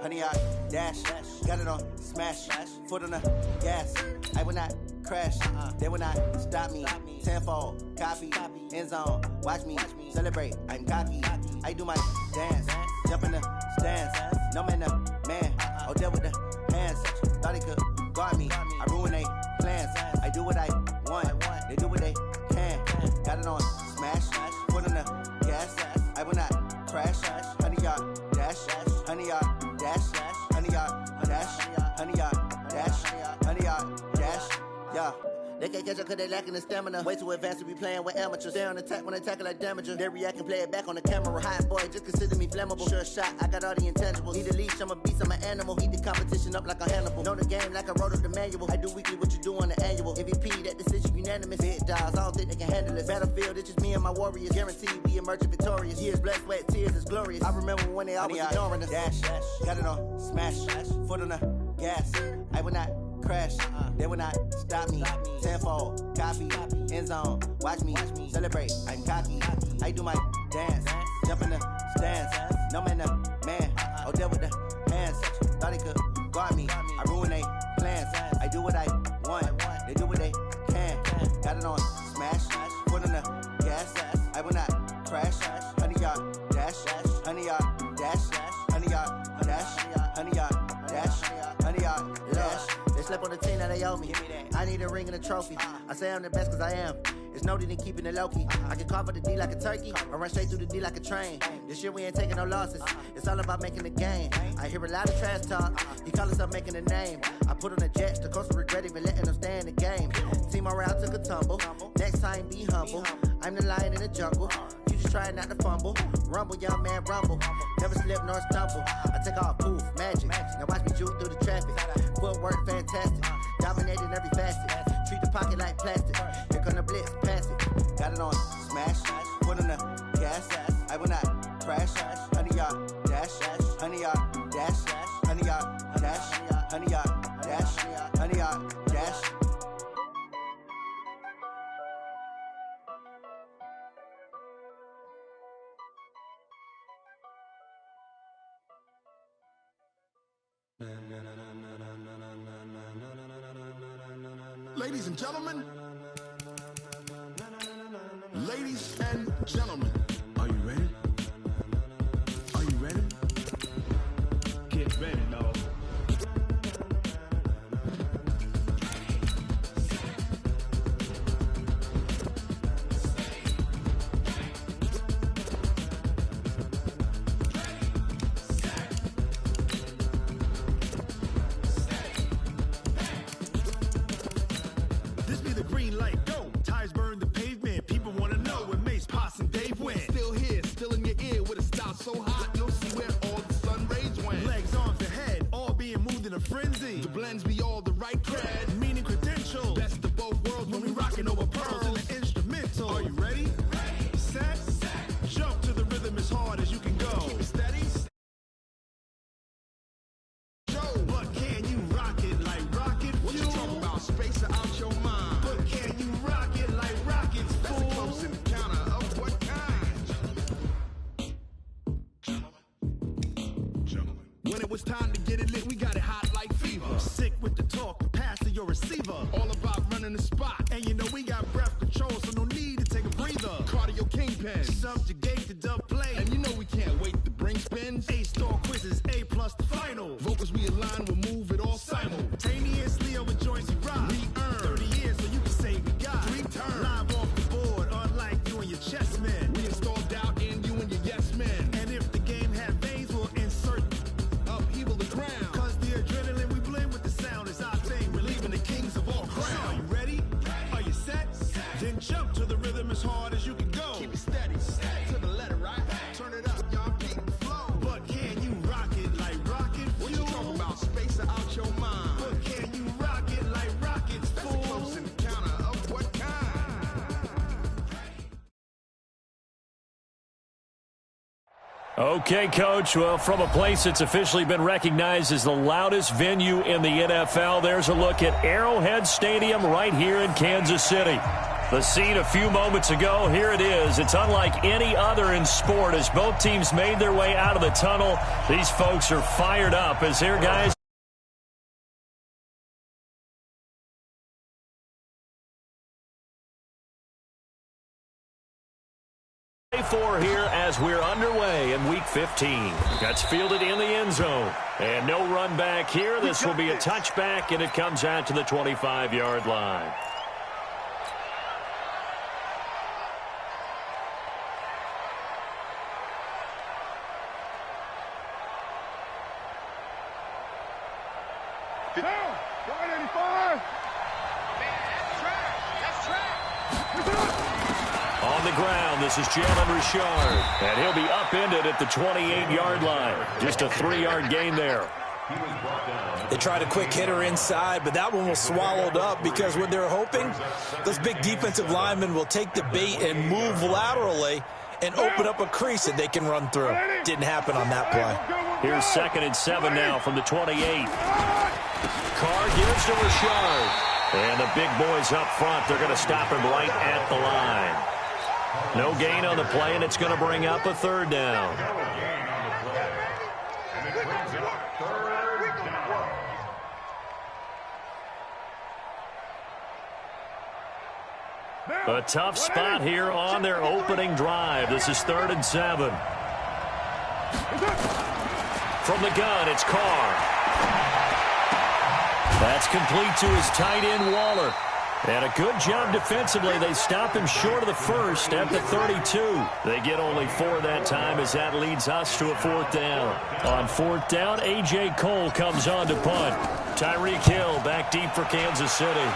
honey, I dash. Got it on smash. Foot on the gas. I will not crash. They will not stop me. Tenfold, copy, end zone. Watch me celebrate. I'm cocky. I do my dance. Jump in the stands. No man, man. Oh, deal with the hands. Thought he could guard me. I ruin they plans. I do what I want. They do what they can. Got it on smash. Foot on the gas. I will not crash. Honey, yard dash. Honey, yard dash. Honey, yard dash. Honey, yard dash. Honey, yard dash. Yeah. They can't catch up cause they lacking the stamina. Way too advanced to be playing with amateurs. Stay on attack when they tackle like damager. They react and play it back on the camera. Hot boy, just consider me flammable. Sure shot, I got all the intangibles. Need a leash, I'm a beast, I'm an animal. Heat the competition up like a Hannibal. Know the game like I wrote up the manual. I do weekly what you do on the annual. MVP, that decision unanimous. Big dogs, I don't think they can handle it. Battlefield, it's just me and my warriors. Guaranteed we emerging victorious. Years, blood, sweat, tears, it's glorious. I remember when they always ignoring us. Dash, got it on smash. Foot on the gas. I will not crash. They will not stop me. Tenfold, copy, end zone. Watch me celebrate. I'm cocky. I do my dance. Jump in the stands. No man, man. Oh, deal with the hands. Thought he could guard me. I ruin they plans. I do what I want. They do what they can. Got it on smash. Foot on the gas. I will not crash. Honey, yard dash. Honey, yard dash. Honey, yard dash. Honey, yard dash. Honey, yard dash. They slept on the team that they owe me. I need a ring and a trophy. I say I'm the best cause I am. It's no need in keeping it low-key. I can carve for the D like a turkey or run straight through the D like a train. This year we ain't taking no losses. It's all about making the game. I hear a lot of trash talk. He call himself making a name. I put on the Jets. The coach will regret even letting them stay in the game. Team morale took a tumble. Next time be humble. I'm the lion in the jungle. You just trying not to fumble. Rumble, young man, rumble. Never slip nor stumble. I take off, poof, magic. Now watch me juke through the traffic. Footwork fantastic. Dominating every facet. Treat the pocket like plastic. Here come the blitz, pass it. Got it on smash. Foot on the gas. I will not crash. Honey, yard dash. Honey, yard dash. Honey, yard dash. Honey, yard dash. Honey, yard dash. Ladies and gentlemen, are you ready? Are you ready? Get ready, dog. This be the green light, go. Tires burn the pavement. People want to know where Mace, Posse, and Dave went. Still here, still in your ear with a style so hot, you'll see where all the sun rays went. Legs, arms, and head, all being moved in a frenzy. The blends be all the right cred, meaning credentials. Best of both worlds when we rockin' over pearls in the instrumental. Are you ready? Set, jump to the rhythm as hard as you can go. Keep it steady. But can you rock it like rocket fuel? What you talking about? Space out your mind. But can you rock it like rockets, fool? That's a close encounter of what kind? Gentlemen. When it was time to get it lit, we got it hot like fever. Sick with the talk, pass to your receiver. All about running the spot. And you know we got breath control, so no need to take a breather. Cardio kingpin, subjugate the dub play. And you know we can't wait to bring spins. A-star quizzes, A+ the final. Vocals we align, we'll move it all simultaneously over joints we rock. We earn 30 years, so you can say we got 3 turns. Live off the board, unlike you and your chess men. We installed doubt in you and your yes men. And if the game had veins, we'll insert upheaval the ground. Cause the adrenaline we blend with the sound is our thing. We're leaving the kings of all crowns. So are you ready? Are you set? Then jump to the rhythm as hard as you can go. Keep it steady, to the letter, right? Turn it up, y'all keep the flow. But can you rock it like rocket fuel? What you talking about? Space out your mind. But can you rock it like rockets, fool? That's a close encounter of what kind? Okay, Coach. Well, from a place that's officially been recognized as the loudest venue in the NFL, there's a look at Arrowhead Stadium right here in Kansas City. The scene a few moments ago, here it is. It's unlike any other in sport as both teams made their way out of the tunnel. These folks are fired up as their guys. For here as we're underway in Week 15. That's fielded in the end zone. And no run back here. This will be a touchback, and it comes out to the 25-yard line. Down, 185. That's track. On the ground, this is Jalen Richard. And he'll be upended at the 28-yard line. Just a 3-yard gain there. They tried a quick hitter inside, but that one was swallowed up because what they're hoping, those big defensive linemen will take the bait and move laterally and open up a crease that they can run through. Didn't happen on that play. Here's 2nd and 7 now from the 28. Carr gives to Richard. And the big boys up front, they're going to stop him right at the line. No gain on the play, and it's going to bring up a 3rd down. A tough spot here on their opening drive. This is 3rd and 7. From the gun, it's Carr. That's complete to his tight end, Waller. And a good job defensively. They stop him short of the first at the 32. They get only 4 that time as that leads us to a 4th down. On 4th down, A.J. Cole comes on to punt. Tyreek Hill back deep for Kansas City.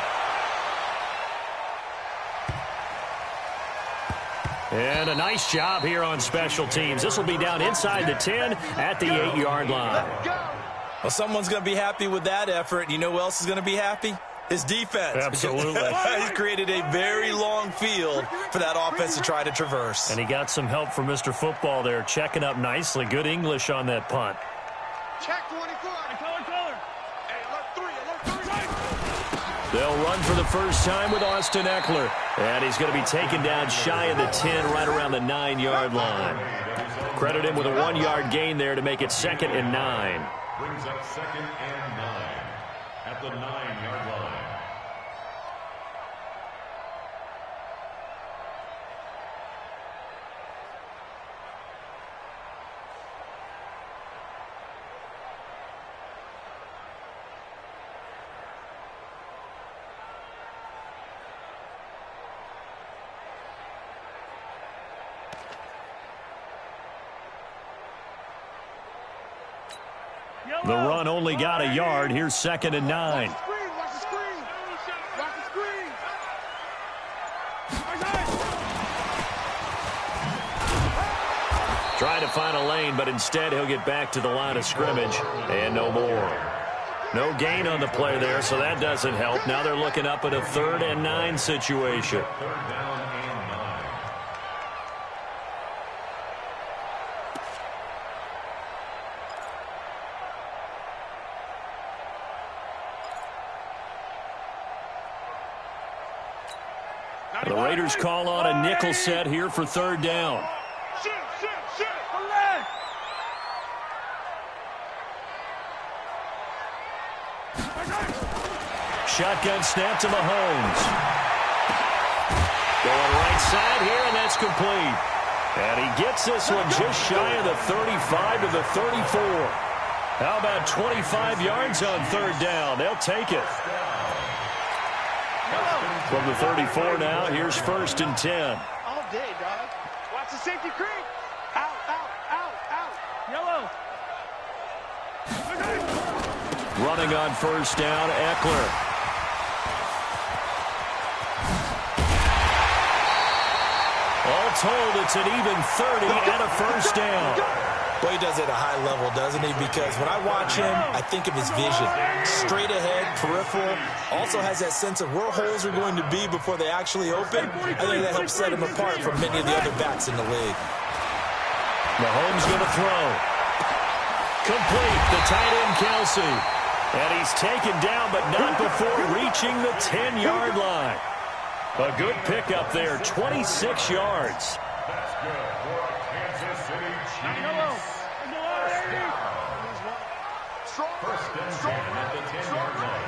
And a nice job here on special teams. This will be down inside the 10 at the 8-yard line. Well, someone's going to be happy with that effort. You know who else is going to be happy? His defense. Absolutely. He's created a very long field for that offense to try to traverse. And he got some help from Mr. Football there, checking up nicely. Good English on that punt. Check 24. Color. Hey, alert 3. They'll run for the first time with Austin Eckler. And he's going to be taken down shy of the 10, right around the 9-yard line. Credit him with a 1-yard gain there to make it 2nd and 9. Brings up 2nd and 9 at the 9-yard line. The run only got a yard. Here's 2nd and 9. Watch the screen. Trying to find a lane, but instead he'll get back to the line of scrimmage. And no more. No gain on the play there, so that doesn't help. Now they're looking up at a 3rd and 9 situation. 3rd down and 9. The Raiders call on a nickel set here for 3rd down. Shotgun snap to Mahomes. Going right side here, and that's complete. And he gets this one just shy of the 35 to the 34. How about 25 yards on 3rd down? They'll take it. From the 34 now, here's 1st and 10. All day, dog. Watch the safety creep. Out. Yellow. Running on 1st down, Eckler. All told, it's an even 30 and a 1st down. Well, he does it at a high level, doesn't he? Because when I watch him, I think of his vision. Straight ahead, peripheral. Also has that sense of where holes are going to be before they actually open. I think that helps set him apart from many of the other backs in the league. Mahomes going to throw. Complete, the tight end, Kelsey. And he's taken down, but not before reaching the 10-yard line. A good pickup there, 26 yards. That's good for a Kansas City Chiefs. First and 10 at the 10-yard line.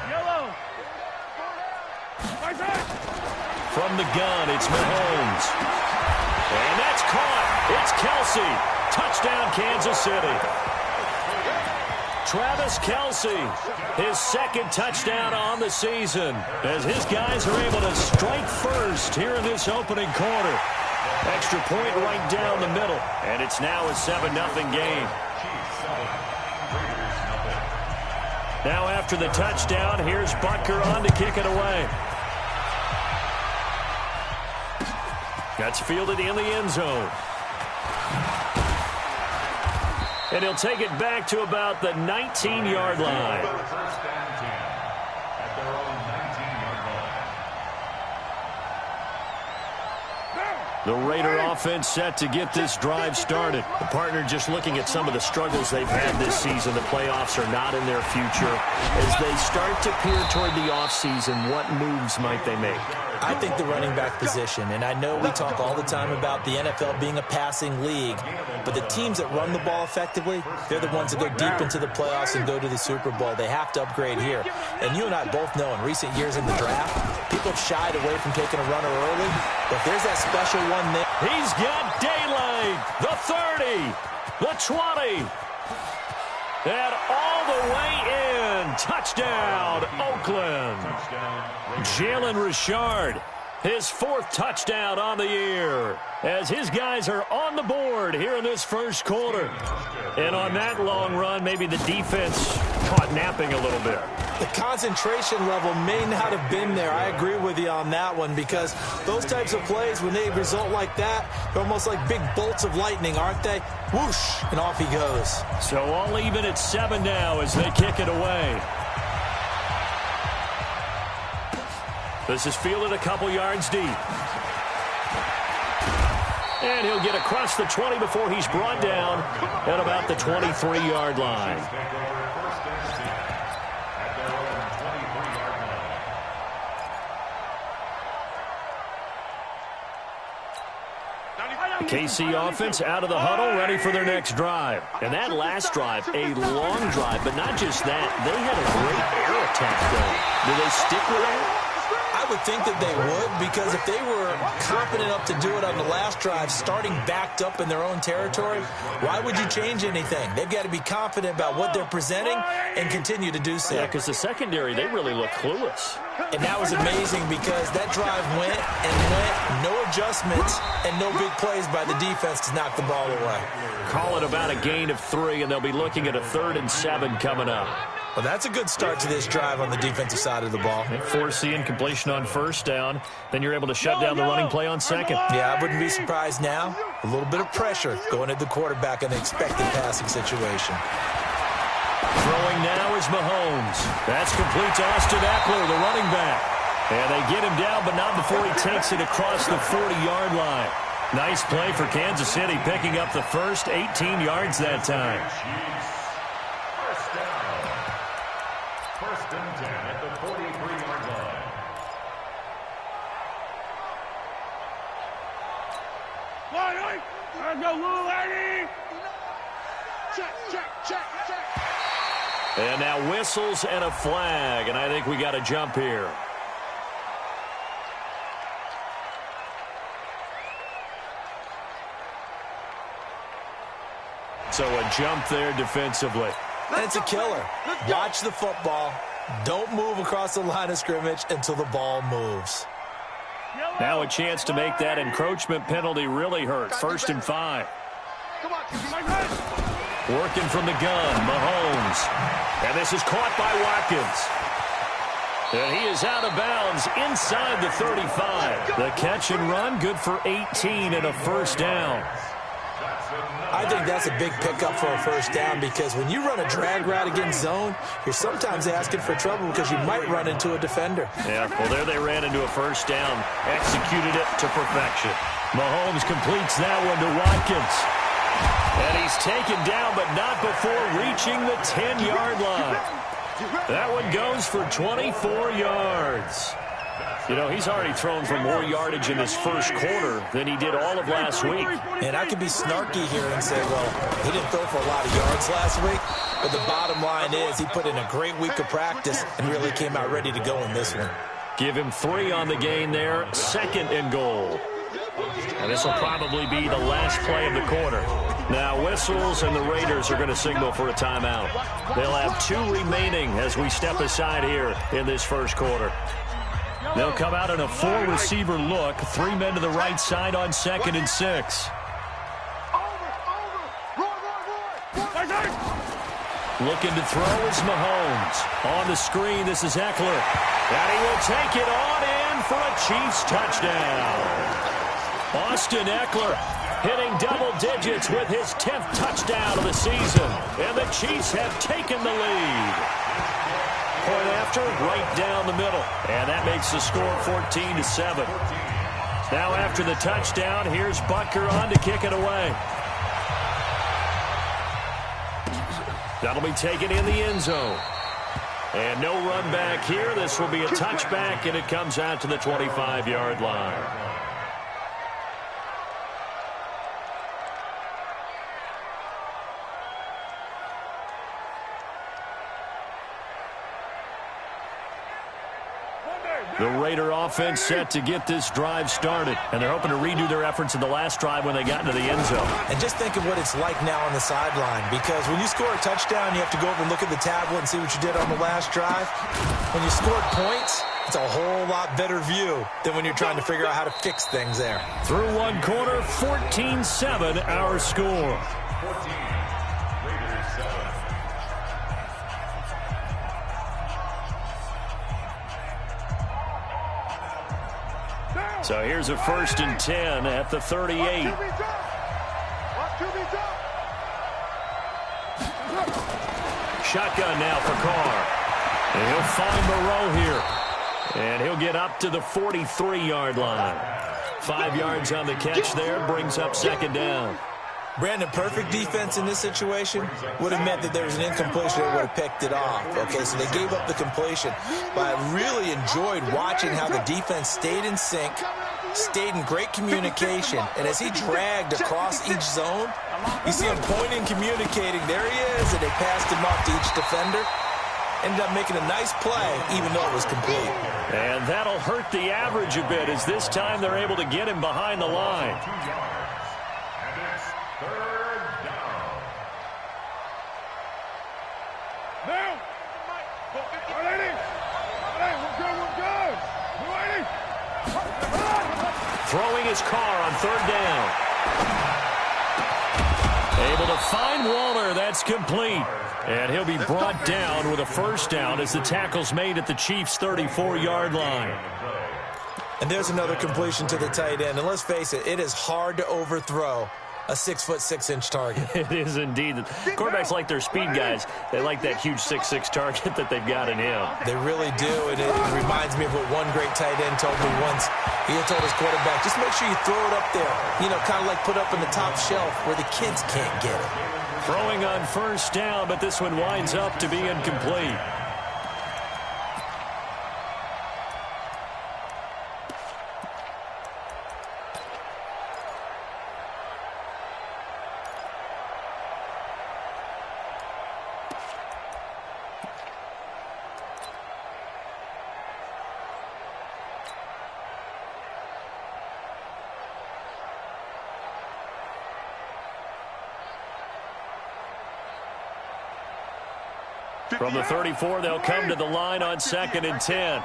From the gun, it's Mahomes. And that's caught. It's Kelce. Touchdown, Kansas City. Travis Kelce, his second touchdown on the season, as his guys are able to strike first here in this opening quarter. Extra point right down the middle, and it's now a 7-0 game. Now after the touchdown, here's Butker on to kick it away. That's fielded in the end zone. And he'll take it back to about the 19-yard line. First and 10 at their own 19-yard line. The Raider offense set to get this drive started. The partner just looking at some of the struggles they've had this season. The playoffs are not in their future. As they start to peer toward the offseason, what moves might they make? I think the running back position, and I know we talk all the time about the NFL being a passing league, but the teams that run the ball effectively, they're the ones that go deep into the playoffs and go to the Super Bowl. They have to upgrade here. And you and I both know in recent years in the draft, people have shied away from taking a runner early, but there's that special one there. He's got daylight. The 30, the 20, and all the way in. Touchdown, Oakland. Jalen Richard, his fourth touchdown on the year, as his guys are on the board here in this first quarter. And on that long run, maybe the defense caught napping a little bit. The concentration level may not have been there. I agree with you on that one, because those types of plays, when they result like that, they're almost like big bolts of lightning, aren't they? Whoosh, and off he goes. So all even at 7 now as they kick it away. This is fielded a couple yards deep. And he'll get across the 20 before he's brought down at about the 23-yard line. KC offense out of the huddle, ready for their next drive. And that last drive, a long drive, but not just that. They had a great air attack going. Do they stick with that? I would think that they would, because if they were confident enough to do it on the last drive, starting backed up in their own territory, why would you change anything? They've got to be confident about what they're presenting and continue to do so. Yeah, because the secondary, they really look clueless. And that was amazing, because that drive went and went, no adjustments, and no big plays by the defense to knock the ball away. Call it about a gain of 3, and they'll be looking at a 3rd and 7 coming up. Well, that's a good start to this drive on the defensive side of the ball. Force the incompletion on first down. Then you're able to shut down the running play on second. Yeah, I wouldn't be surprised now. A little bit of pressure going at the quarterback in an expected passing situation. Throwing now is Mahomes. That's complete to Austin Eckler, the running back. And they get him down, but not before he takes it across the 40-yard line. Nice play for Kansas City, picking up the first 18 yards that time. First and 10 at the 43-yard line. And now whistles and a flag, and I think we got a jump here. So a jump there defensively. And it's a killer. Watch the football. Don't move across the line of scrimmage until the ball moves. Now a chance to make that encroachment penalty really hurt. 1st and 5. Working from the gun, Mahomes. And this is caught by Watkins. And he is out of bounds inside the 35. The catch and run, good for 18 and a first down. I think that's a big pickup for a first down, because when you run a drag route against zone, you're sometimes asking for trouble because you might run into a defender. Yeah, well, there they ran into a first down, executed it to perfection. Mahomes completes that one to Watkins. And he's taken down, but not before reaching the 10-yard line. That one goes for 24 yards. You know, he's already thrown for more yardage in this first quarter than he did all of last week. And I could be snarky here and say, well, he didn't throw for a lot of yards last week, but the bottom line is he put in a great week of practice and really came out ready to go in this one. Give him 3 on the gain there, 2nd and goal. And this will probably be the last play of the quarter. Now whistles, and the Raiders are going to signal for a timeout. They'll have 2 remaining as we step aside here in this first quarter. They'll come out in a 4-receiver look. 3 men to the right side on 2nd and 6. Looking to throw is Mahomes. On the screen, this is Eckler. And he will take it on in for a Chiefs touchdown. Austin Eckler hitting double digits with his 10th touchdown of the season. And the Chiefs have taken the lead. Point after, right down the middle. And that makes the score 14-7. Now after the touchdown, here's Butker on to kick it away. That'll be taken in the end zone. And no run back here. This will be a touchback, and it comes out to the 25-yard line. The Raider offense set to get this drive started, and they're hoping to redo their efforts in the last drive when they got into the end zone. And just think of what it's like now on the sideline, because when you score a touchdown, you have to go over and look at the tablet and see what you did on the last drive. When you scored points, it's a whole lot better view than when you're trying to figure out how to fix things there. Through one quarter, 14-7 our score. 14, Raiders 7. So here's a 1st and 10 at the 38. Shotgun now for Carr. And he'll find Moreau here. And he'll get up to the 43-yard line. 5 yards on the catch there, brings up 2nd down. Brandon, perfect defense in this situation would have meant that there was an incompletion that would have picked it off. Okay, so they gave up the completion. But I really enjoyed watching how the defense stayed in sync, stayed in great communication. And as he dragged across each zone, you see him pointing, communicating. There he is, and they passed him off to each defender. Ended up making a nice play, even though it was complete. And that'll hurt the average a bit, as this time they're able to get him behind the line. Throwing his Carr on 3rd down. Able to find Waller. That's complete. And he'll be brought down with a 1st down as the tackle's made at the Chiefs' 34-yard line. And there's another completion to the tight end. And let's face it, it is hard to overthrow a 6'6" target. It is indeed. Quarterbacks like their speed guys. They like that huge 6'6" target that they've got in him. They really do. And it reminds me of what one great tight end told me once. He had told his quarterback, just make sure you throw it up there. You know, kind of like put up in the top shelf where the kids can't get it. Throwing on 1st down, but this one winds up to be incomplete. From the 34, they'll come to the line on 2nd and 10.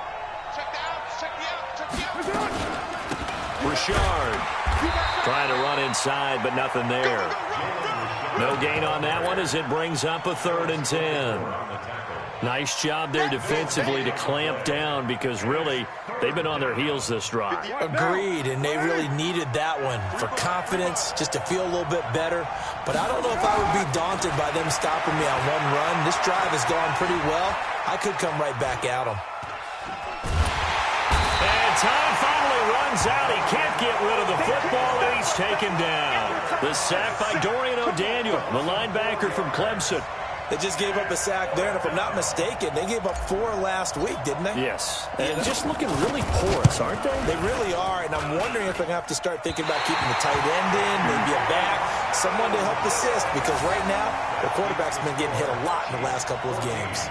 Richard trying to run inside, but nothing there. No gain on that one as it brings up a 3rd and 10. Nice job there defensively to clamp down, because really they've been on their heels this drive. Agreed, and they really needed that one for confidence, just to feel a little bit better. But I don't know if I would be daunted by them stopping me on one run. This drive has gone pretty well. I could come right back at them. And time finally runs out. He can't get rid of the football, and he's taken down. The sack by Dorian O'Daniel, the linebacker from Clemson. They just gave up a sack there, and if I'm not mistaken, they gave up 4 last week, didn't they? Yes. And just looking really porous, aren't they? They really are, and I'm wondering if they're going to have to start thinking about keeping the tight end in, maybe a back, someone to help assist, because right now, the quarterback's been getting hit a lot in the last couple of games.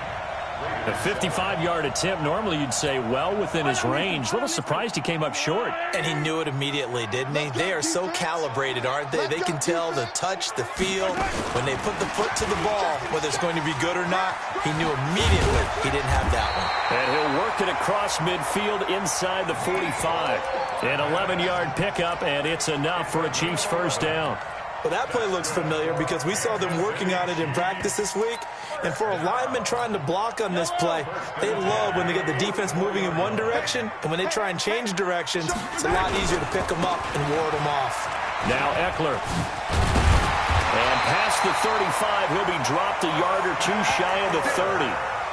A 55-yard attempt, normally you'd say well within his range. A little surprised he came up short. And he knew it immediately, didn't he? They are so calibrated, aren't they? They can tell the touch, the feel. When they put the foot to the ball, whether it's going to be good or not, he knew immediately he didn't have that one. And he'll work it across midfield inside the 45. An 11-yard pickup, and it's enough for a Chiefs first down. Well, that play looks familiar because we saw them working on it in practice this week. And for a lineman trying to block on this play, they love when they get the defense moving in one direction. And when they try and change directions, it's a lot easier to pick them up and ward them off. Now Eckler. And past the 35, he'll be dropped a yard or two shy of the 30.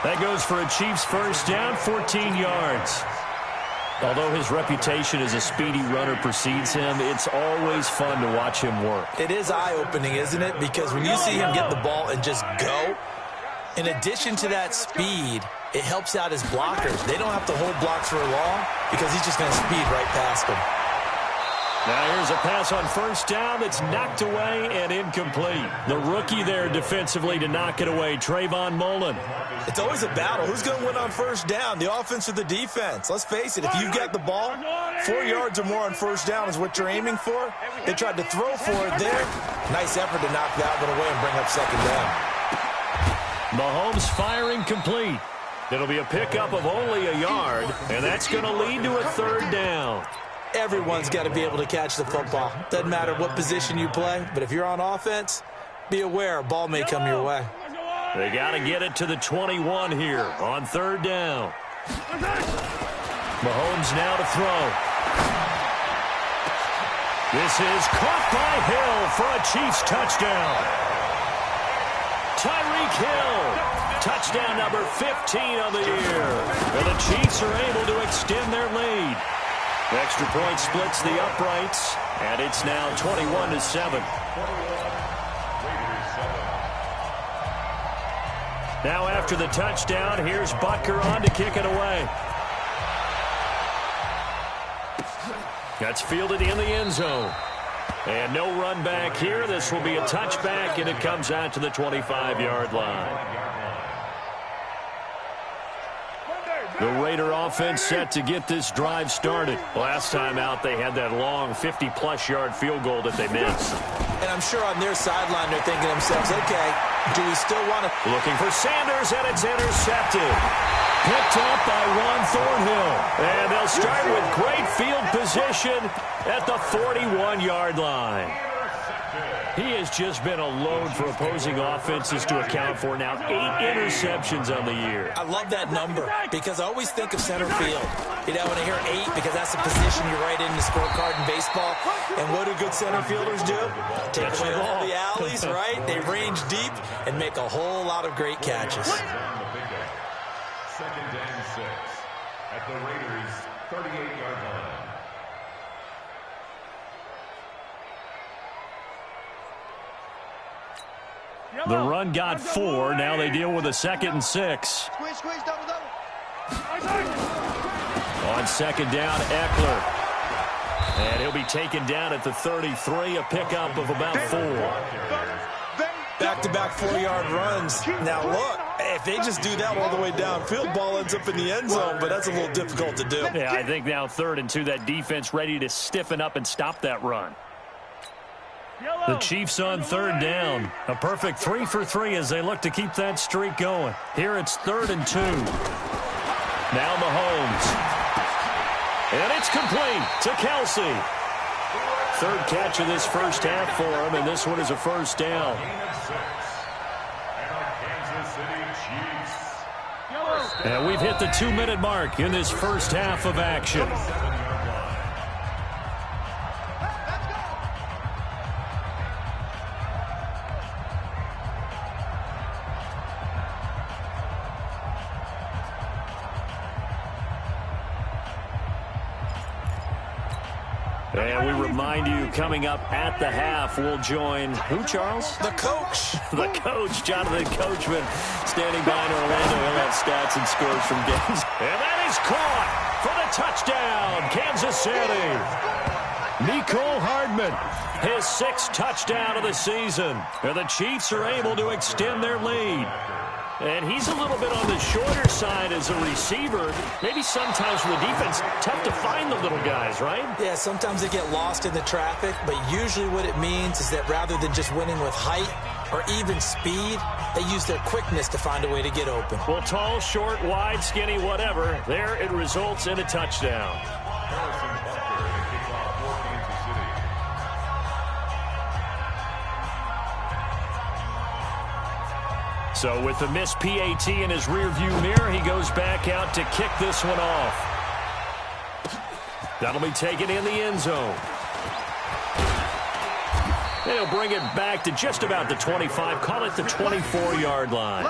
That goes for a Chiefs first down, 14 yards. Although his reputation as a speedy runner precedes him, it's always fun to watch him work. It is eye-opening, isn't it? Because when you see him get the ball and just go, in addition to that speed, it helps out his blockers. They don't have to hold blocks for long because he's just going to speed right past them. Now here's a pass on first down that's knocked away and incomplete. The rookie there defensively to knock it away, Trayvon Mullen. It's always a battle. Who's going to win on first down, the offense or the defense? Let's face it, if you get the ball, 4 yards or more on first down is what you're aiming for. They tried to throw for it there. Nice effort to knock that one away and bring up second down. Mahomes firing complete. It'll be a pickup of only a yard, and that's going to lead to a third down. Everyone's got to be able to catch the football. Doesn't matter what position you play, but if you're on offense, be aware a ball may come your way. They got to get it to the 21 here on third down. Mahomes now to throw. This is caught by Hill for a Chiefs touchdown. Tyreek Hill, touchdown number 15 of the year. And the Chiefs are able to extend their lead. Extra point splits the uprights, and it's now 21-7. Now after the touchdown, here's Butker on to kick it away. That's fielded in the end zone. And no run back here. This will be a touchback, and it comes out to the 25-yard line. The Raider offense set to get this drive started. Last time out, they had that long 50-plus yard field goal that they missed. And I'm sure on their sideline, they're thinking to themselves, okay, do we still want to... Looking for Sanders, and it's intercepted. Picked up by Juan Thornhill. And they'll start with great field position at the 41-yard line. He has just been a load for opposing offenses to account for now. 8 interceptions on the year. I love that number because I always think of center field. You know, when I hear 8, because that's the position you write in the scorecard in baseball. And what do good center fielders do? Take away all the alleys, right? They range deep and make a whole lot of great catches. Second and 6 at the Raiders' 38-yard line. The run got 4. Now they deal with a 2nd and 6. Squeeze, double. On second down, Eckler. And he'll be taken down at the 33, a pickup of about 4. Back-to-back 4-yard runs. Now, look, if they just do that all the way downfield, ball ends up in the end zone, but that's a little difficult to do. Yeah, I think now 3rd and 2, that defense ready to stiffen up and stop that run. The Chiefs on 3rd down. A perfect 3 for 3 as they look to keep that streak going. Here it's 3rd and 2. Now Mahomes. And it's complete to Kelsey. 3rd catch of this first half for him, and this one is a first down. And we've hit the 2-minute mark in this first half of action. And we remind you, coming up at the half, we'll join who, Charles? The coach. The coach, Jonathan Coachman, standing by in Orlando. He'll have stats and scores from games. And that is caught for the touchdown, Kansas City. Mecole Hardman, his 6th touchdown of the season. And the Chiefs are able to extend their lead. And he's a little bit on the shorter side as a receiver. Maybe sometimes for the defense, tough to find the little guys, right? Yeah, sometimes they get lost in the traffic, but usually what it means is that rather than just winning with height or even speed, they use their quickness to find a way to get open. Well, tall, short, wide, skinny, whatever, there it results in a touchdown. So with the missed PAT in his rearview mirror, he goes back out to kick this one off. That'll be taken in the end zone. They'll bring it back to just about the 25, call it the 24-yard line.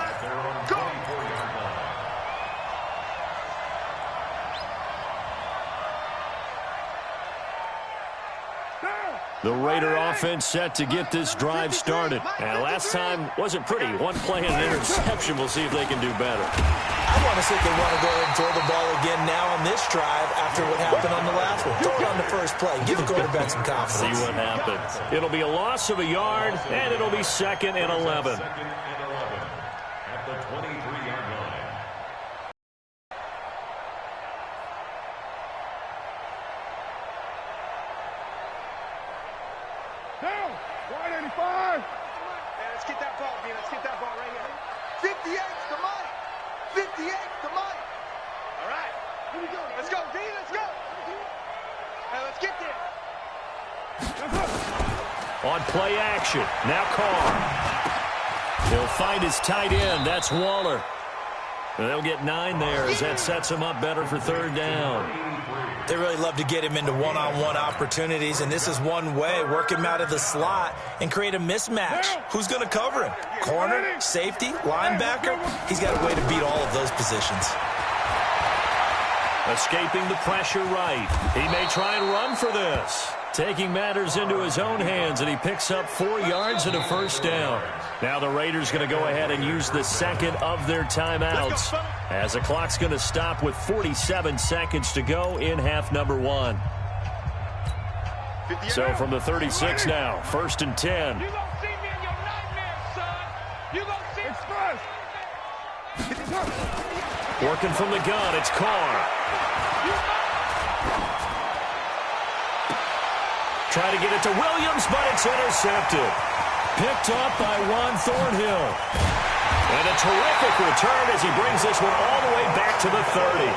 The Raider offense set to get this drive started. And last time wasn't pretty. One play and an interception. We'll see if they can do better. I want to see if they want to go ahead and throw the ball again now on this drive after what happened on the last one. Throw it on the first play. Give the quarterback some confidence. See what happens. It'll be a loss of a yard, and it'll be 2nd and 11. At the 23-yard line. Down. Wide 85. Let's get that ball, man. Let's get that ball right here. 58's the Mike. 58's the Mike. All right. Here we go. Let's go, D. Let's go. Let's get there. On play action. Now Carr. He'll find his tight end. That's Waller. And they'll get 9 there as that sets him up better for 3rd down. They really love to get him into one-on-one opportunities, and this is one way. Work him out of the slot and create a mismatch. Who's going to cover him? Corner, safety, linebacker? He's got a way to beat all of those positions. Escaping the pressure right. He may try and run for this. Taking matters into his own hands, and he picks up 4 yards and a 1st down. Now the Raiders going to go ahead and use the 2nd of their timeouts, as the clock's going to stop with 47 seconds to go in half number 1. So from the 36 now, 1st and 10. You gonna see me in your nightmares, son. You gonna see me. Working from the gun, it's Carr. Try to get it to Williams, but it's intercepted. Picked up by Juan Thornhill. And a terrific return as he brings this one all the way back to the 30.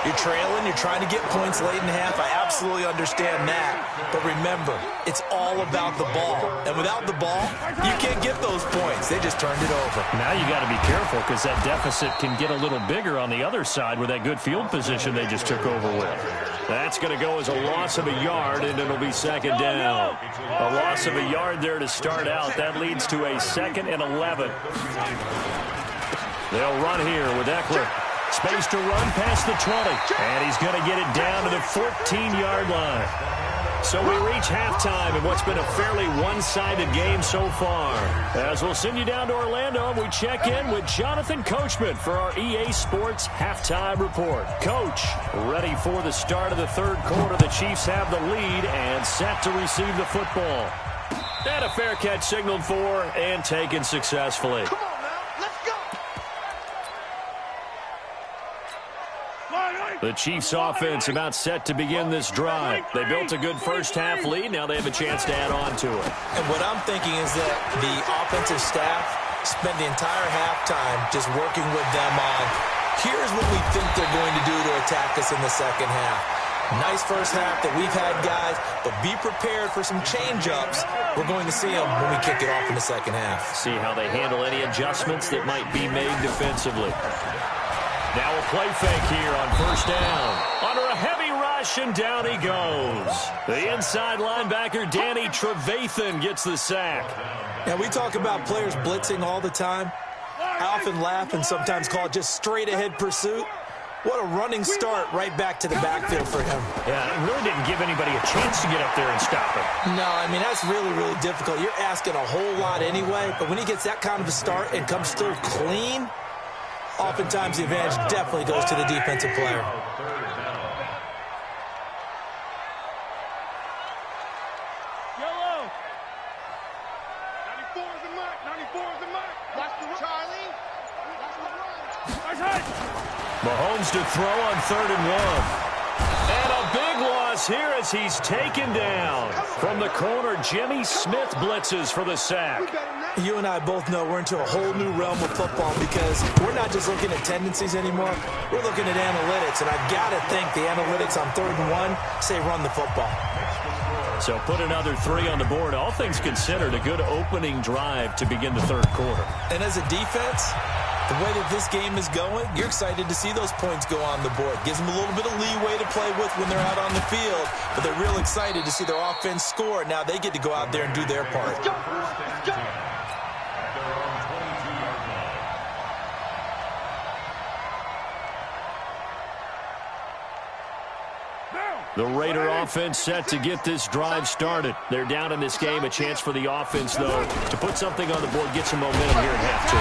You're trailing, you're trying to get points late in half. I absolutely understand that. But remember, it's all about the ball. And without the ball, you can't get those points. They just turned it over. Now you got to be careful because that deficit can get a little bigger on the other side with that good field position they just took over with. That's going to go as a loss of a yard, and it'll be 2nd down. A loss of a yard there to start out. That leads to a 2nd and 11. They'll run here with Eckler. Space to run past the 20. And he's going to get it down to the 14-yard line. So we reach halftime in what's been a fairly one-sided game so far. As we'll send you down to Orlando, we check in with Jonathan Coachman for our EA Sports Halftime Report. Coach, ready for the start of the 3rd quarter. The Chiefs have the lead and set to receive the football. And a fair catch signaled for and taken successfully. Come on now. Let's go. The Chiefs offense about set to begin this drive. They built a good first-half lead. Now they have a chance to add on to it. And what I'm thinking is that the offensive staff spent the entire halftime just working with them on, here's what we think they're going to do to attack us in the 2nd half. Nice first half that we've had, guys, but be prepared for some change-ups. We're going to see them when we kick it off in the 2nd half. See how they handle any adjustments that might be made defensively. Now a play fake here on 1st down. Under a heavy rush, and down he goes. The inside linebacker, Danny Trevathan, gets the sack. Now, we talk about players blitzing all the time. I often laugh and sometimes call it just straight-ahead pursuit. What a running start right back to the backfield for him. Yeah, it really didn't give anybody a chance to get up there and stop him. No, I mean, that's really, really difficult. You're asking a whole lot anyway, but when he gets that kind of a start and comes through clean, oftentimes the advantage definitely goes to the defensive player. Yellow. 94 is the mark. 94 is the mark. Watch the Charlie. Watch the run. Mahomes to throw on 3rd and 1. And a big loss here as he's taken down. From the corner, Jimmy Smith blitzes for the sack. You and I both know we're into a whole new realm of football because we're not just looking at tendencies anymore. We're looking at analytics, and I've got to think the analytics on 3rd and 1 say run the football. So put another 3 on the board. All things considered, a good opening drive to begin the 3rd quarter. And as a defense, the way that this game is going, you're excited to see those points go on the board. Gives them a little bit of leeway to play with when they're out on the field, but they're real excited to see their offense score. Now they get to go out there and do their part. Let's go. Let's go. The Raider offense set to get this drive started. They're down in this game. A chance for the offense, though, to put something on the board, get some momentum here at half 2.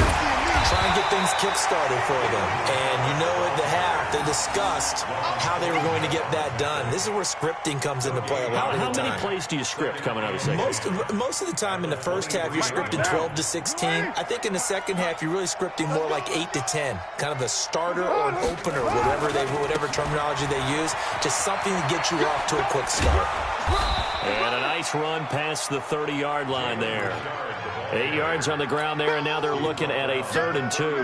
Try and get things kick-started for them. And you know at the half, they discussed how they were going to get that done. This is where scripting comes into play a lot of the time. How many plays do you script coming out of the second? Most of the time in the first half, you're scripting 12 to 16. I think in the second half, you're really scripting more like 8 to 10. Kind of a starter or an opener, whatever terminology they use. Just something to get you off to a quick start. And a nice run past the 30-yard line there. 8 yards on the ground there, and now they're looking at a 3rd and 2.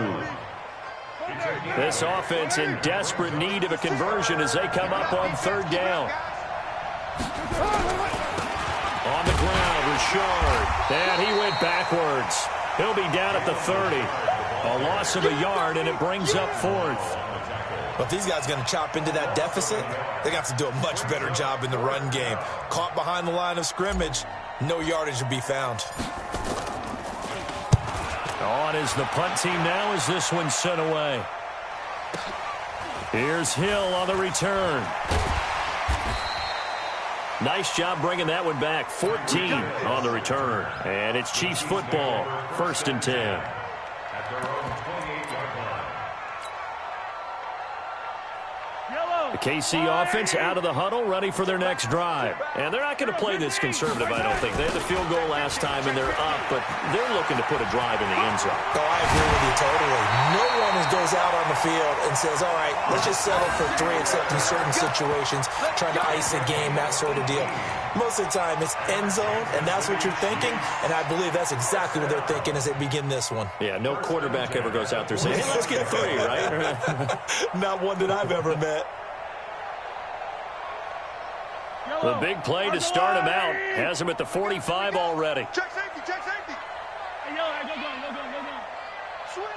This offense in desperate need of a conversion as they come up on 3rd down. On the ground, Richard. And he went backwards. He'll be down at the 30. A loss of a yard, and it brings up 4th. But if these guys are going to chop into that deficit, they're going to have to do a much better job in the run game. Caught behind the line of scrimmage, no yardage to be found. On is the punt team now as this one's sent away. Here's Hill on the return. Nice job bringing that one back. 14 on the return. And it's Chiefs football. 1st and 10. The KC offense out of the huddle, ready for their next drive. And they're not going to play this conservative, I don't think. They had the field goal last time, and they're up, but they're looking to put a drive in the end zone. Oh, I agree with you totally. No one goes out on the field and says, all right, let's just settle for 3, except in certain situations, trying to ice a game, that sort of deal. Most of the time, it's end zone, and that's what you're thinking, and I believe that's exactly what they're thinking as they begin this one. Yeah, no quarterback ever goes out there saying, hey, let's get 3, right? Not one that I've ever met. The big play to start him out. Has him at the 45 already. Check safety, check safety. Hey, yo, go.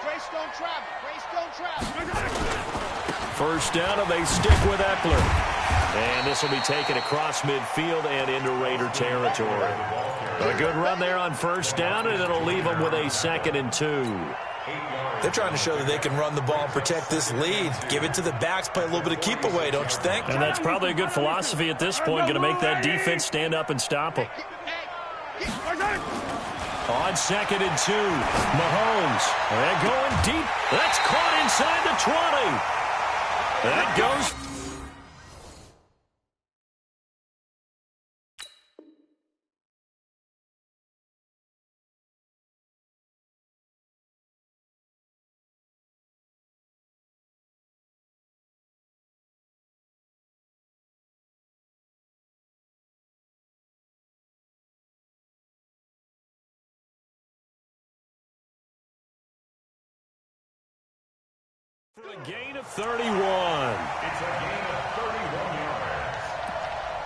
Grace don't travel. Grace don't travel. First down, and they stick with Eckler. And this will be taken across midfield and into Raider territory. A good run there on 1st down, and it'll leave them with a 2nd and 2. They're trying to show that they can run the ball and protect this lead. Give it to the backs, play a little bit of keep away, don't you think? And that's probably a good philosophy at this point. Going to make that defense stand up and stop them. On 2nd and 2, Mahomes. And going deep. That's caught inside the 20. That goes. For a gain of 31. It's a gain of 31 yards.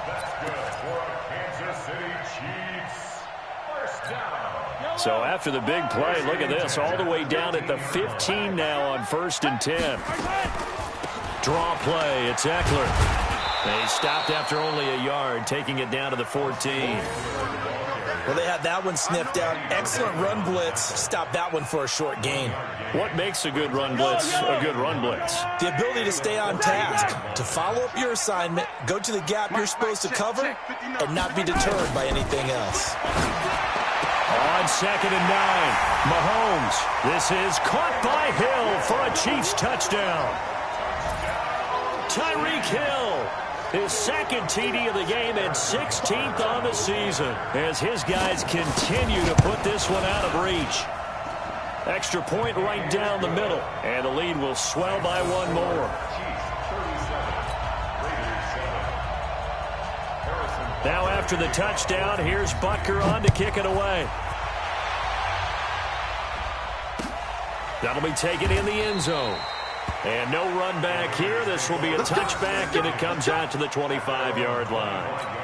That's good for Kansas City Chiefs. 1st down. So after the big play, look at this, all the way down at the 15 now on 1st and 10. Draw play, it's Eckler. They stopped after only a yard, taking it down to the 14. Well, they had that one sniffed out. Excellent run blitz. Stop that one for a short gain. What makes a good run blitz a good run blitz? The ability to stay on task, to follow up your assignment, go to the gap you're supposed to cover, and not be deterred by anything else. On 2nd and 9, Mahomes. This is caught by Hill for a Chiefs touchdown. Tyreek Hill, his second TD of the game and 16th on the season, as his guys continue to put this one out of reach. Extra point right down the middle, and the lead will swell by one more. Now after the touchdown, here's Butker on to kick it away. That'll be taken in the end zone. And no run back here. This will be a touchback, and it comes out to the 25-yard line.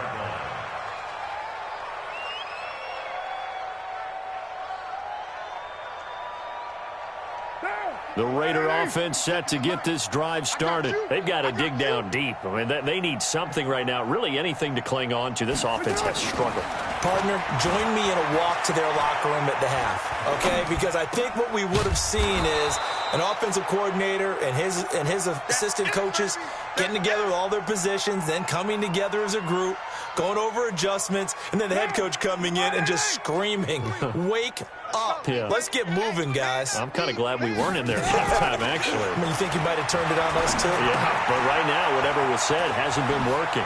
The Raider offense set to get this drive started. They've got to dig down deep. I mean, they need something right now, really anything to cling on to. This offense has struggled. Partner, join me in a walk to their locker room at the half, okay? Because I think what we would have seen is an offensive coordinator and his assistant coaches getting together with all their positions, then coming together as a group, going over adjustments, and then the head coach coming in and just screaming, wake up. Yeah. Let's get moving, guys. I'm kind of glad we weren't in there at halftime, actually. I mean, you think you might have turned it on us, too? Yeah, but right now, whatever was said hasn't been working.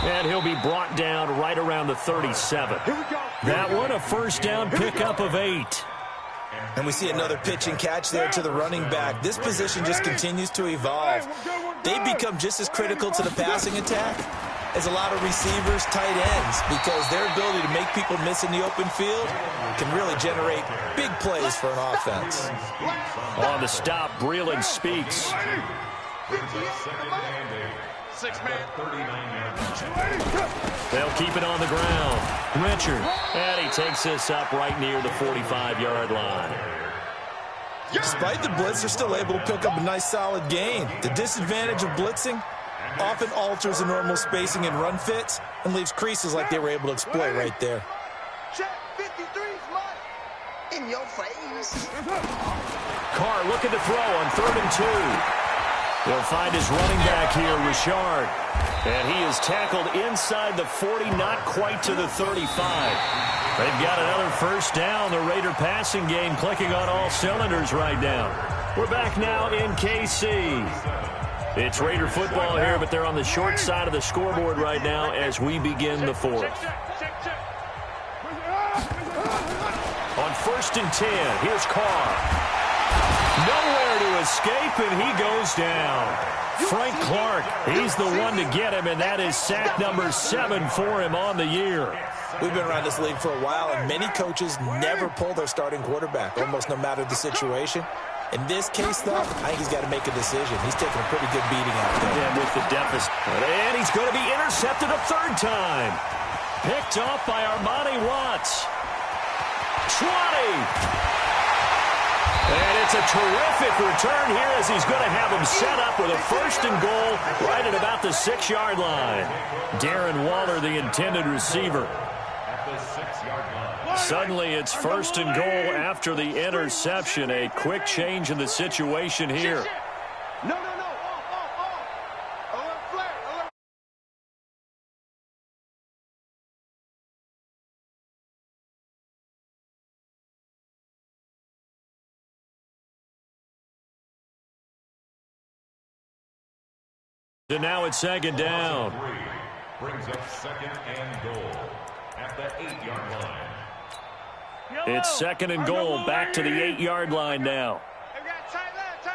And he'll be brought down right around the 37. That one, a first down pickup of 8. And we see another pitch and catch there to the running back. This position just continues to evolve. They become just as critical to the passing attack as a lot of receivers, tight ends, because their ability to make people miss in the open field can really generate big plays for an offense. On the stop, Breeland speaks. They'll keep it on the ground. Richard, and he takes this up right near the 45-yard line. Despite the blitz, they're still able to pick up a nice solid gain. The disadvantage of blitzing often alters the normal spacing and run fits and leaves creases like they were able to exploit right there. Check 53's mine. In your face. Carr looking to throw on 3rd and 2. He'll find his running back here, Richard. And he is tackled inside the 40, not quite to the 35. They've got another first down. The Raider passing game clicking on all cylinders right now. We're back now in KC. It's Raider football here, but they're on the short side of the scoreboard right now as we begin the 4th. On 1st and 10, here's Carr. Nowhere to escape, and he goes down. Frank Clark, he's the one to get him, and that is sack number 7 for him on the year. We've been around this league for a while, and many coaches never pull their starting quarterback, almost no matter the situation. In this case, though, I think he's got to make a decision. He's taking a pretty good beating out there. And with the deficit. And he's going to be intercepted a 3rd time. Picked off by Armani Watts. 20. And it's a terrific return here as he's going to have him set up with a 1st and goal right at about the 6-yard line. Darren Waller, the intended receiver. Suddenly it's 1st and goal after the interception. A quick change in the situation here. No. Alert flare. Alert. And now it's 2nd down. Brings up 2nd and goal at the 8-yard line. It's 2nd and goal, back to the 8-yard line now. Tight left.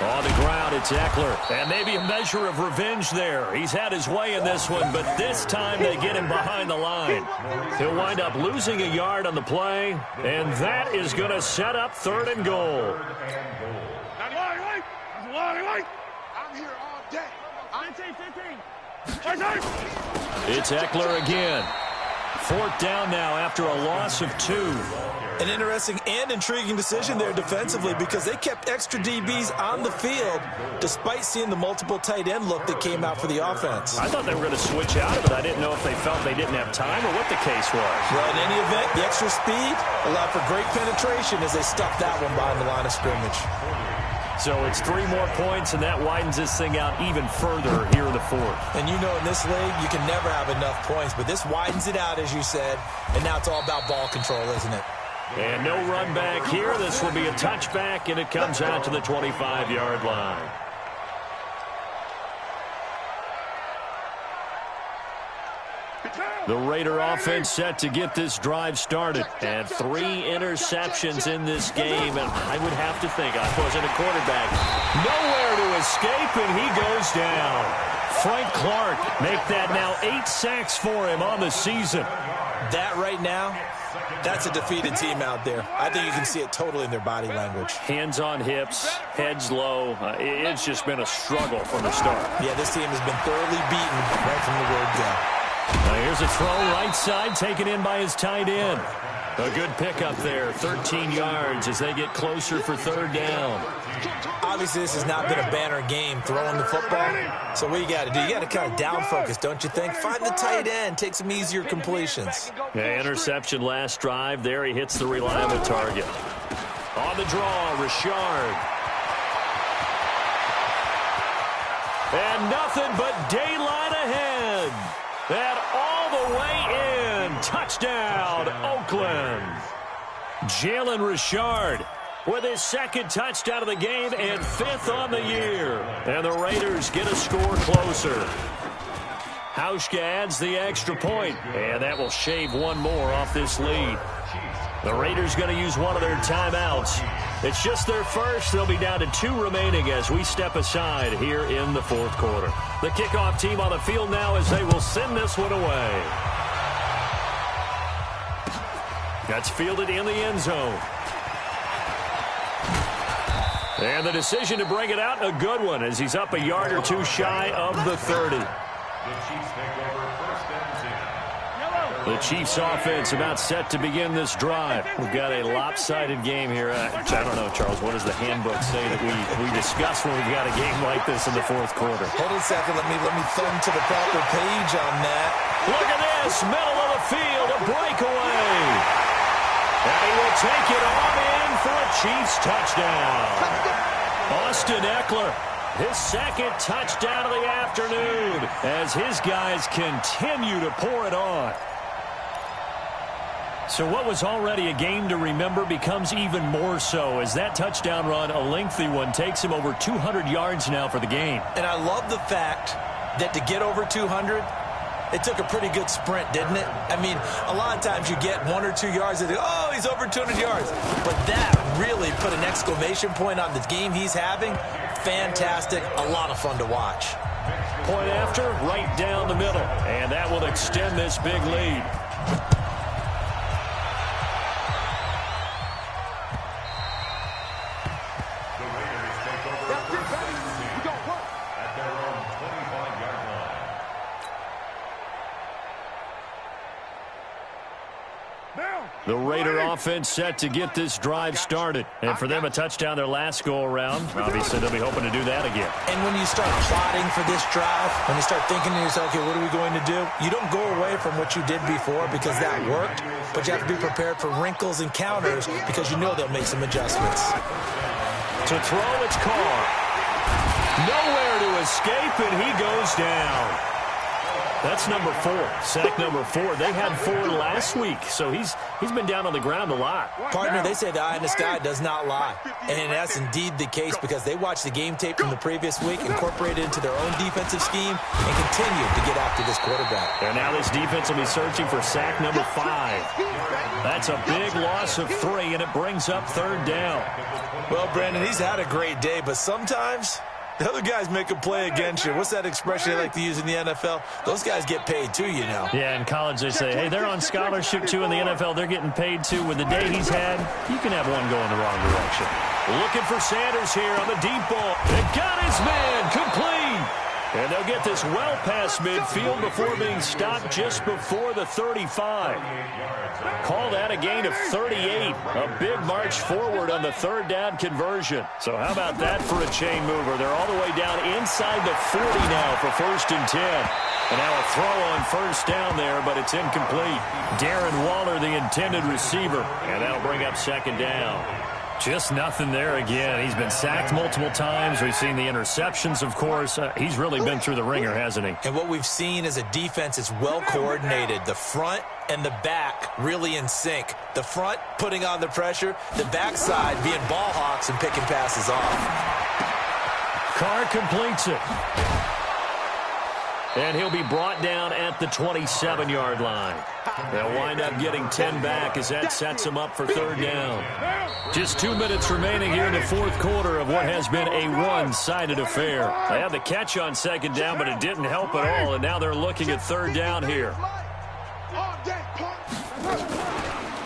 On the ground, it's Eckler. And maybe a measure of revenge there. He's had his way in this one, but this time they get him behind the line. He'll wind up losing a yard on the play, and that is going to set up 3rd and goal. I'm here all day. 15. It's Eckler again. 4th down now after a loss of 2. An interesting and intriguing decision there defensively because they kept extra DBs on the field despite seeing the multiple tight end look that came out for the offense. I thought they were going to switch out of it. I didn't know if they felt they didn't have time or what the case was. Well, in any event, the extra speed allowed for great penetration as they stuffed that one behind the line of scrimmage. So it's 3 more points, and that widens this thing out even further here in the 4th. And you know in this league, you can never have enough points, but this widens it out, as you said, and now it's all about ball control, isn't it? And no run back here. This will be a touchback, and it comes out to the 25-yard line. The Raider offense set to get this drive started. And 3 interceptions in this game. And I would have to think, I wasn't a quarterback. Nowhere to escape, and he goes down. Frank Clark make that now 8 sacks for him on the season. That right now, that's a defeated team out there. I think you can see it totally in their body language. Hands on hips, heads low. It's just been a struggle from the start. Yeah, this team has been thoroughly beaten right from the word go. Now here's a throw right side taken in by his tight end. A good pickup there, 13 yards as they get closer for 3rd down. Obviously, this has not been a banner game throwing the football. So what you got to do, you got to kind of down focus, don't you think? Find the tight end, take some easier completions. Yeah, interception last drive. There he hits the reliable target. On the draw, Richard. And nothing but daylight ahead. And all the way in. Touchdown, Oakland. Jalen Richard with his 2nd touchdown of the game and 5th on the year. And the Raiders get a score closer. Hauschka adds the extra point, and that will shave 1 more off this lead. The Raiders going to use one of their timeouts. It's just their first. They'll be down to 2 remaining as we step aside here in the 4th quarter. The kickoff team on the field now as they will send this one away. That's fielded in the end zone. And the decision to bring it out, a good one, as he's up a yard or 2 shy of the 30. The Chiefs offense about set to begin this drive. We've got a lopsided game here. I don't know, Charles, what does the handbook say that we discuss when we've got a game like this in the 4th quarter? Hold on a second. Let me thumb to the proper page on that. Look at this. Middle of the field, a breakaway. And he will take it on in for a Chiefs touchdown. Austin Eckler, his 2nd touchdown of the afternoon as his guys continue to pour it on. So what was already a game to remember becomes even more so as that touchdown run, a lengthy one, takes him over 200 yards now for the game. And I love the fact that to get over 200, it took a pretty good sprint, didn't it? I mean, a lot of times you get 1 or 2 yards and think, oh, he's over 200 yards. But that really put an exclamation point on the game he's having. Fantastic. A lot of fun to watch. Point after, right down the middle. And that will extend this big lead. The Raider offense set to get this drive started. And for them, a touchdown their last go-around. Obviously, they'll be hoping to do that again. And when you start plotting for this drive, when you start thinking to yourself, okay, what are we going to do? You don't go away from what you did before because that worked, but you have to be prepared for wrinkles and counters because you know they'll make some adjustments. To throw, it's Carr. Nowhere to escape, and he goes down. That's number 4, sack number 4. They had 4 last week, so he's been down on the ground a lot. Partner, they say the eye in the sky does not lie. And that's indeed the case because they watched the game tape from the previous week, incorporated it into their own defensive scheme, and continued to get after this quarterback. And now this defense will be searching for sack number 5. That's a big loss of 3, and it brings up 3rd down. Well, Brandon, he's had a great day, but sometimes the other guys make a play against you. What's that expression they like to use in the NFL? Those guys get paid too, you know. Yeah, in college they say, hey, they're on scholarship too. In the NFL, they're getting paid too. With the day he's had, you can have one going the wrong direction. Looking for Sanders here on the deep ball. It got his man complete. And they'll get this well past midfield before being stopped just before the 35. Call that a gain of 38. A big march forward on the third down conversion. So how about that for a chain mover? They're all the way down inside the 40 now for 1st and 10. And now a throw on 1st down there, but it's incomplete. Darren Waller, the intended receiver. And that'll bring up 2nd down. Just nothing there again. He's been sacked multiple times. We've seen the interceptions, of course. He's really been through the ringer, hasn't he? And what we've seen is a defense that's well coordinated. The front and the back really in sync. The front putting on the pressure. The backside being ball hawks and picking passes off. Carr completes it. And he'll be brought down at the 27-yard line. They'll wind up getting 10 back as that sets them up for 3rd down. Just 2 minutes remaining here in the 4th quarter of what has been a one-sided affair. They had the catch on 2nd down, but it didn't help at all, and now they're looking at 3rd down here.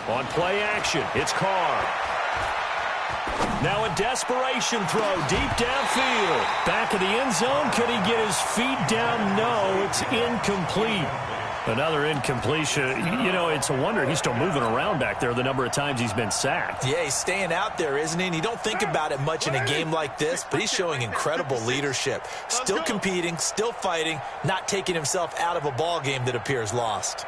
On play action, it's Carr. Now a desperation throw deep downfield. Back of the end zone. Could he get his feet down? No, it's incomplete. Another incompletion. You know, it's a wonder he's still moving around back there the number of times he's been sacked. Yeah, he's staying out there, isn't he? And you don't think about it much in a game like this, but he's showing incredible leadership. Still competing, still fighting, not taking himself out of a ball game that appears lost.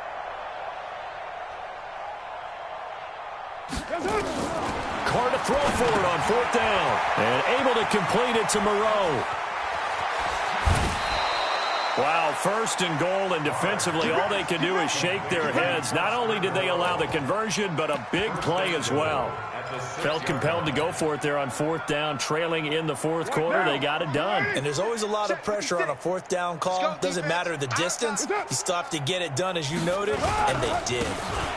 Carr to throw for it on 4th down. And able to complete it to Moreau. Wow, 1st and goal, and defensively all they can do is shake their heads. Not only did they allow the conversion, but a big play as well. Felt compelled to go for it there on 4th down, trailing in the 4th quarter. They got it done. And there's always a lot of pressure on a 4th down call. Doesn't matter the distance. You still have to get it done, as you noted, and they did.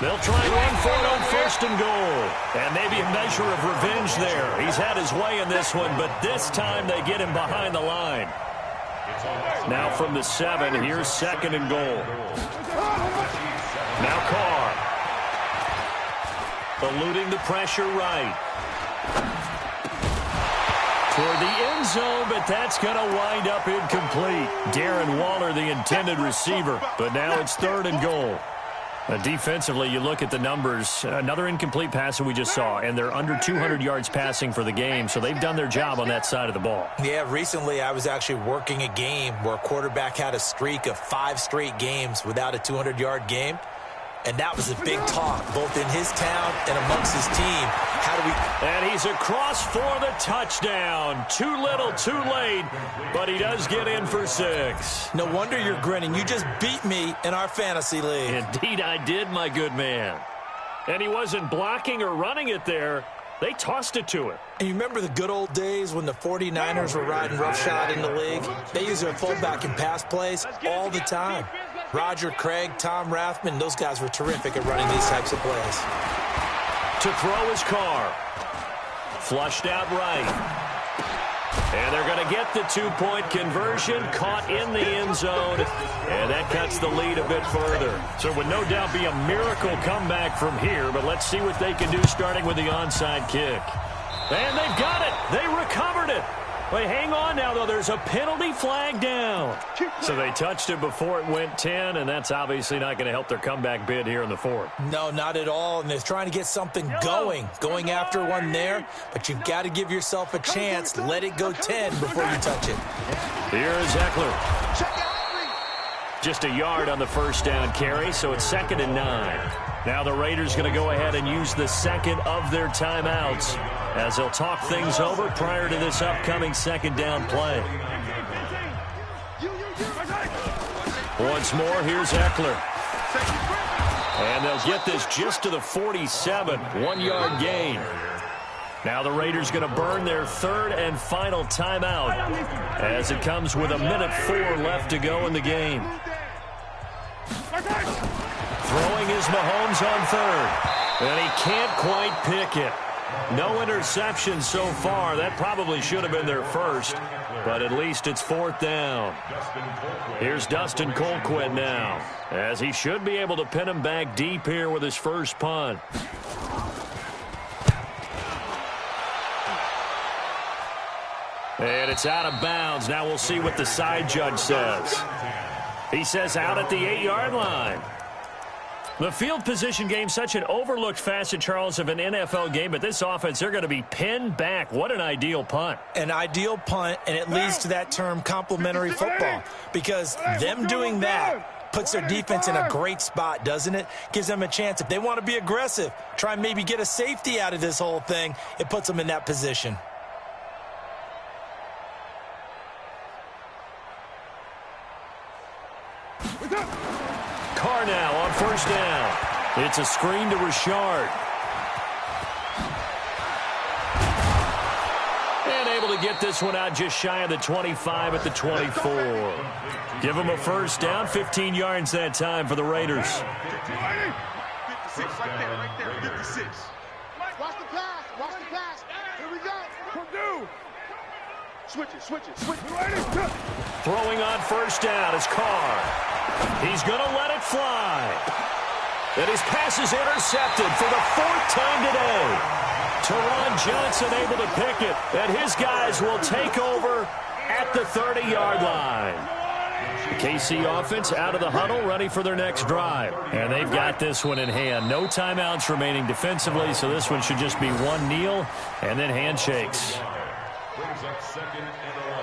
They'll try and run for it on 1st and goal. And maybe a measure of revenge there. He's had his way in this one, but this time they get him behind the line. Now from the 7, here's 2nd and goal. Now Carr. Eluding the pressure right. Toward the end zone, but that's going to wind up incomplete. Darren Waller, the intended receiver, but now it's 3rd and goal. Defensively, you look at the numbers. Another incomplete pass that we just saw, and they're under 200 yards passing for the game, so they've done their job on that side of the ball. Yeah, recently I was actually working a game where a quarterback had a streak of 5 straight games without a 200-yard game. And that was a big talk, both in his town and amongst his team. How do we... And he's across for the touchdown. Too little, too late, but he does get in for 6. No wonder you're grinning. You just beat me in our fantasy league. Indeed I did, my good man. And he wasn't blocking or running it there. They tossed it to him. And you remember the good old days when the 49ers were riding roughshod in the league? They used their fullback in pass plays all the time. Roger Craig, Tom Rathman, those guys were terrific at running these types of plays. To throw is Carr. Flushed out right. And they're going to get the 2-point conversion, caught in the end zone, and that cuts the lead a bit further. So it would no doubt be a miracle comeback from here, but let's see what they can do starting with the onside kick. And they've got it. They recovered it. Wait, hang on now, though. There's a penalty flag down. So they touched it before it went 10, and that's obviously not going to help their comeback bid here in the 4th. No, not at all, and they're trying to get something going after one there, but you've got to give yourself a chance. Let it go 10 before you touch it. Here's Eckler. Just a yard on the 1st down carry, so it's 2nd and 9. Now the Raiders going to go ahead and use the 2nd of their timeouts as they'll talk things over prior to this upcoming 2nd down play. Once more, here's Eckler. And they'll get this just to the 47, 1-yard gain. Now the Raiders going to burn their 3rd and final timeout as it comes with 1:04 left to go in the game. Throwing is Mahomes on 3rd, and he can't quite pick it. No interception so far. That probably should have been their first, but at least it's 4th down. Here's Dustin Colquitt now, as he should be able to pin him back deep here with his first punt. And it's out of bounds. Now we'll see what the side judge says. He says out at the 8-yard line. The field position game, such an overlooked facet, Charles, of an NFL game. But this offense, they're going to be pinned back. What an ideal punt. An ideal punt, and it leads to that term complementary football. Because them doing that puts their defense in a great spot, doesn't it? Gives them a chance. If they want to be aggressive, try and maybe get a safety out of this whole thing, it puts them in that position. Carr now on first down. It's a screen to Richard. And able to get this one out just shy of the 25 at the 24. Give him a first down, 15 yards that time for the Raiders. 56, right there, 56. Watch the pass. Here we go. Purdue. Switch it. Throwing on first down is Carr. He's going to let it fly. And his pass is intercepted for the 4th time today. Teron Johnson able to pick it. And his guys will take over at the 30-yard line. The KC offense out of the huddle, ready for their next drive. And they've got this one in hand. No timeouts remaining defensively, so this one should just be one kneel and then handshakes. Brings up 2nd and 11.